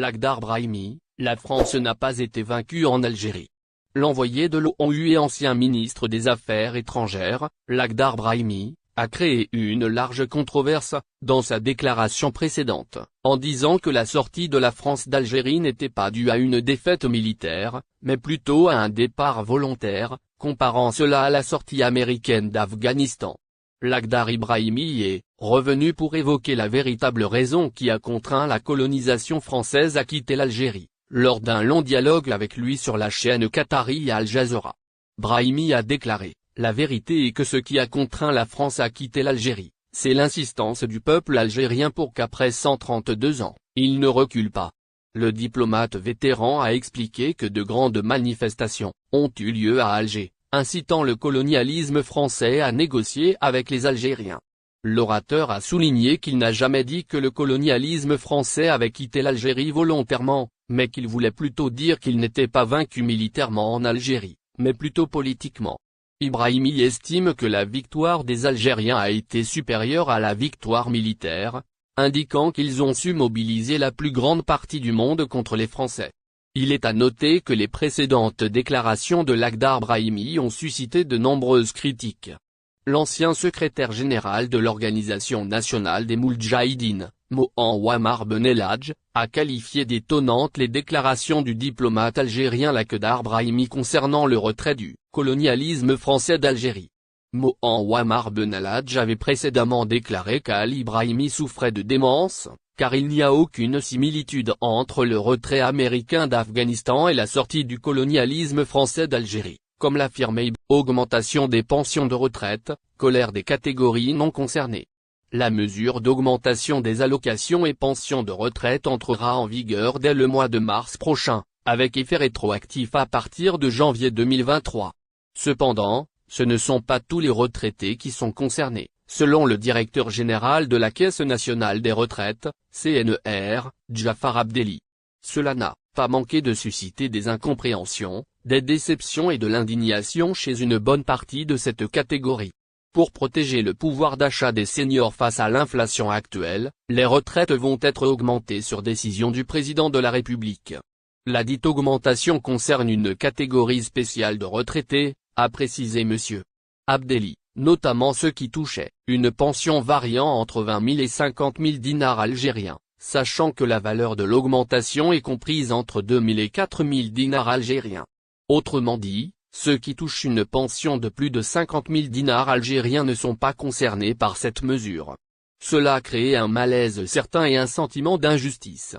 Lakhdar Brahimi, la France n'a pas été vaincue en Algérie. L'envoyé de l'ONU et ancien ministre des Affaires étrangères, Lakhdar Brahimi, a créé une large controverse, dans sa déclaration précédente, en disant que la sortie de la France d'Algérie n'était pas due à une défaite militaire, mais plutôt à un départ volontaire, comparant cela à la sortie américaine d'Afghanistan. Lakhdar Brahimi est revenu pour évoquer la véritable raison qui a contraint la colonisation française à quitter l'Algérie, lors d'un long dialogue avec lui sur la chaîne qatari Al Jazeera. Brahimi a déclaré: la vérité est que ce qui a contraint la France à quitter l'Algérie, c'est l'insistance du peuple algérien pour qu'après 132 ans, il ne recule pas. Le diplomate vétéran a expliqué que de grandes manifestations ont eu lieu à Alger, incitant le colonialisme français à négocier avec les Algériens. L'orateur a souligné qu'il n'a jamais dit que le colonialisme français avait quitté l'Algérie volontairement, mais qu'il voulait plutôt dire qu'il n'était pas vaincu militairement en Algérie, mais plutôt politiquement. Brahimi estime que la victoire des Algériens a été supérieure à la victoire militaire, indiquant qu'ils ont su mobiliser la plus grande partie du monde contre les Français. Il est à noter que les précédentes déclarations de Lakhdar Brahimi ont suscité de nombreuses critiques. L'ancien secrétaire général de l'Organisation nationale des Moudjahidines, Mohamed Ben Eladj, a qualifié d'étonnantes les déclarations du diplomate algérien Lakhdar Brahimi concernant le retrait du colonialisme français d'Algérie. Mohamed Ben Eladj avait précédemment déclaré qu'Ali Brahimi souffrait de démence, car il n'y a aucune similitude entre le retrait américain d'Afghanistan et la sortie du colonialisme français d'Algérie, comme l'affirmait. Augmentation des pensions de retraite, colère des catégories non concernées. La mesure d'augmentation des allocations et pensions de retraite entrera en vigueur dès le mois de mars prochain, avec effet rétroactif à partir de janvier 2023. Cependant, ce ne sont pas tous les retraités qui sont concernés, selon le directeur général de la Caisse nationale des retraites, CNR, Jafar Abdelli. Cela n'a pas manqué de susciter des incompréhensions, des déceptions et de l'indignation chez une bonne partie de cette catégorie. Pour protéger le pouvoir d'achat des seniors face à l'inflation actuelle, les retraites vont être augmentées sur décision du président de la République. La dite augmentation concerne une catégorie spéciale de retraités, a précisé M. Abdelli, notamment ceux qui touchaient une pension variant entre 20 000 et 50 000 dinars algériens, sachant que la valeur de l'augmentation est comprise entre 2 000 et 4 000 dinars algériens. Autrement dit, ceux qui touchent une pension de plus de 50 000 dinars algériens ne sont pas concernés par cette mesure. Cela a créé un malaise certain et un sentiment d'injustice.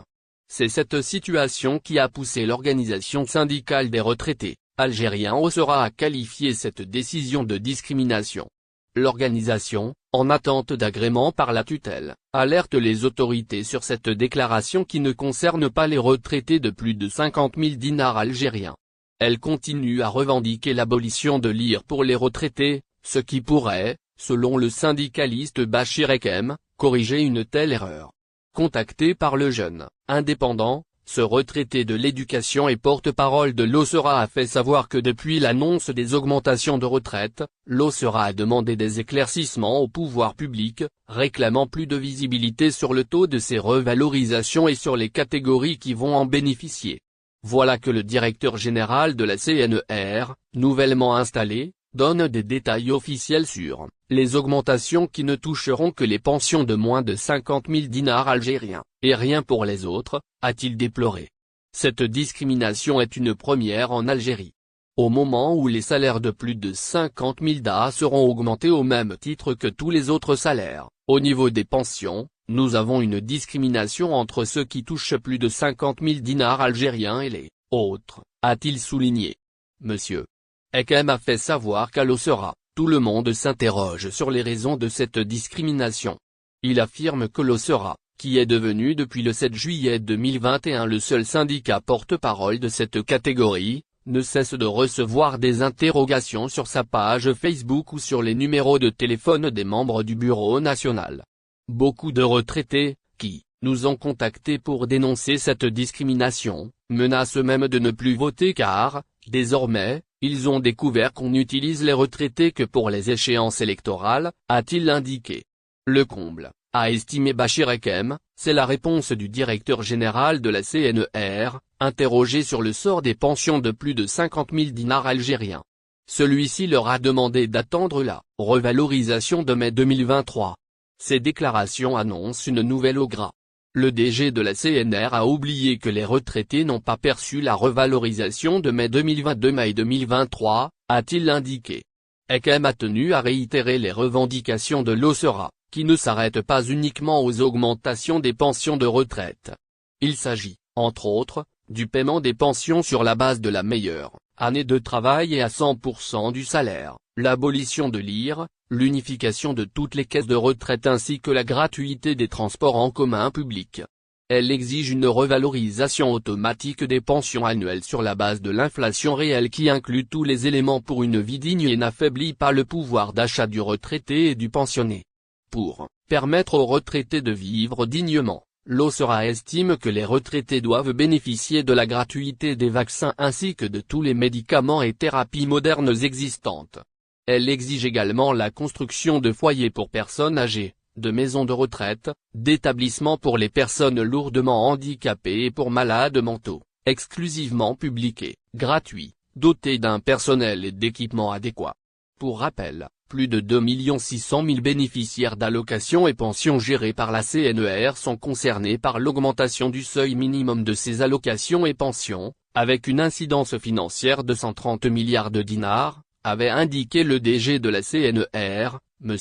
C'est cette situation qui a poussé l'organisation syndicale des retraités algériens OSERA à qualifier cette décision de discrimination. L'organisation, en attente d'agrément par la tutelle, alerte les autorités sur cette déclaration qui ne concerne pas les retraités de plus de 50 000 dinars algériens. Elle continue à revendiquer l'abolition de l'IR pour les retraités, ce qui pourrait, selon le syndicaliste Bachir Ekem, corriger une telle erreur. Contacté par le Jeune Indépendant, ce retraité de l'éducation et porte-parole de l'OSERA a fait savoir que depuis l'annonce des augmentations de retraite, l'OSERA a demandé des éclaircissements au pouvoir public, réclamant plus de visibilité sur le taux de ces revalorisations et sur les catégories qui vont en bénéficier. Voilà que le directeur général de la CNR, nouvellement installé, donne des détails officiels sur les augmentations qui ne toucheront que les pensions de moins de 50 000 dinars algériens, et rien pour les autres, a-t-il déploré. Cette discrimination est une première en Algérie. Au moment où les salaires de plus de 50 000 DA seront augmentés au même titre que tous les autres salaires, au niveau des pensions, nous avons une discrimination entre ceux qui touchent plus de 50 000 dinars algériens et les autres, a-t-il souligné. Monsieur Ekem a fait savoir qu'à l'OSERA, tout le monde s'interroge sur les raisons de cette discrimination. Il affirme que l'OSERA, qui est devenu depuis le 7 juillet 2021 le seul syndicat porte-parole de cette catégorie, ne cesse de recevoir des interrogations sur sa page Facebook ou sur les numéros de téléphone des membres du Bureau national. Beaucoup de retraités, qui nous ont contactés pour dénoncer cette discrimination, menacent même de ne plus voter car, désormais, ils ont découvert qu'on n'utilise les retraités que pour les échéances électorales, a-t-il indiqué. Le comble, a estimé Bachir Ekem, C'est la réponse du directeur général de la CNR, interrogé sur le sort des pensions de plus de 50 000 dinars algériens. Celui-ci leur a demandé d'attendre la revalorisation de mai 2023. Ces déclarations annoncent une nouvelle au gras. Le DG de la CNR a oublié que les retraités n'ont pas perçu la revalorisation de mai 2022-mai 2023, a-t-il indiqué. Ekem a tenu à réitérer les revendications de l'OSERA, qui ne s'arrête pas uniquement aux augmentations des pensions de retraite. Il s'agit, entre autres, du paiement des pensions sur la base de la meilleure année de travail et à 100% du salaire, l'abolition de l'IR, l'unification de toutes les caisses de retraite ainsi que la gratuité des transports en commun public. Elle exige une revalorisation automatique des pensions annuelles sur la base de l'inflation réelle qui inclut tous les éléments pour une vie digne et n'affaiblit pas le pouvoir d'achat du retraité et du pensionné. Pour permettre aux retraités de vivre dignement, l'OSERA estime que les retraités doivent bénéficier de la gratuité des vaccins ainsi que de tous les médicaments et thérapies modernes existantes. Elle exige également la construction de foyers pour personnes âgées, de maisons de retraite, d'établissements pour les personnes lourdement handicapées et pour malades mentaux, exclusivement publics et gratuits, dotés d'un personnel et d'équipements adéquats. Pour rappel, plus de 2 600 000 bénéficiaires d'allocations et pensions gérées par la CNR sont concernés par l'augmentation du seuil minimum de ces allocations et pensions, avec une incidence financière de 130 milliards de dinars, avait indiqué le DG de la CNR, M.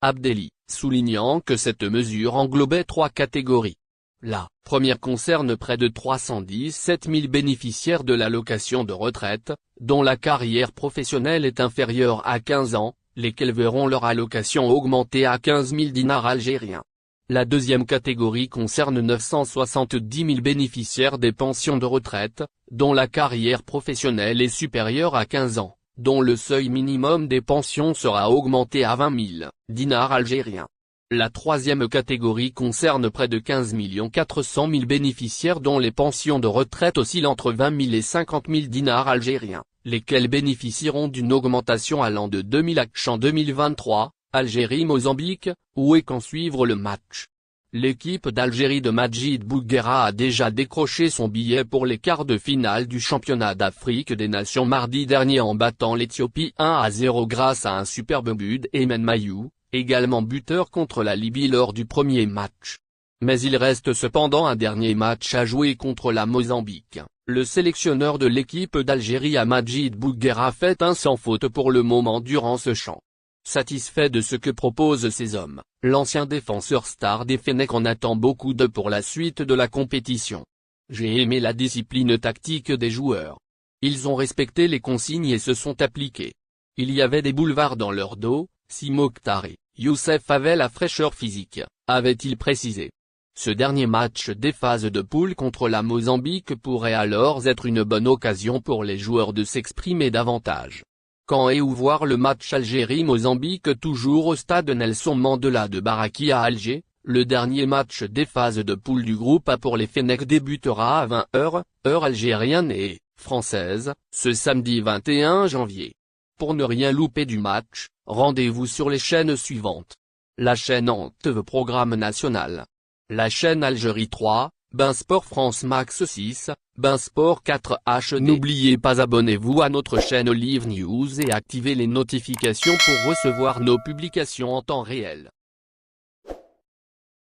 Abdelli, soulignant que cette mesure englobait 3 catégories. La première concerne près de 317 000 bénéficiaires de l'allocation de retraite, dont la carrière professionnelle est inférieure à 15 ans, lesquels verront leur allocation augmenter à 15 000 dinars algériens. La deuxième catégorie concerne 970 000 bénéficiaires des pensions de retraite, dont la carrière professionnelle est supérieure à 15 ans, dont le seuil minimum des pensions sera augmenté à 20 000 dinars algériens. La troisième catégorie concerne près de 15 400 000 bénéficiaires dont les pensions de retraite oscillent entre 20 000 et 50 000 dinars algériens, lesquels bénéficieront d'une augmentation allant de 2 000 ACH en 2023, Algérie-Mozambique, où est qu'en suivre le match. L'équipe d'Algérie de Majid Bouguera a déjà décroché son billet pour les quarts de finale du championnat d'Afrique des Nations mardi dernier en battant l'Éthiopie 1-0 grâce à un superbe but d'Emen Mayou, également buteur contre la Libye lors du premier match. Mais il reste cependant un dernier match à jouer contre la Mozambique. Le sélectionneur de l'équipe d'Algérie Majid Bouguera fait un sans faute pour le moment durant ce champ. Satisfait de ce que proposent ces hommes, l'ancien défenseur star des Fennecs en attend beaucoup pour la suite de la compétition. J'ai aimé la discipline tactique des joueurs. Ils ont respecté les consignes et se sont appliqués. Il y avait des boulevards dans leur dos, si Mokhtar et Youssef avaient la fraîcheur physique, avait-il précisé. Ce dernier match des phases de poule contre la Mozambique pourrait alors être une bonne occasion pour les joueurs de s'exprimer davantage. Quand et où voir le match Algérie-Mozambique toujours au stade Nelson Mandela de Baraki à Alger, le dernier match des phases de poule du groupe A pour les Fennecs débutera à 20h, heure algérienne et française, ce samedi 21 janvier. Pour ne rien louper du match, rendez-vous sur les chaînes suivantes. La chaîne Antv Programme National. La chaîne Algérie 3, Sport France Max 6, Sport 4 HD. N'oubliez pas abonnez-vous à notre chaîne Live News et activez les notifications pour recevoir nos publications en temps réel.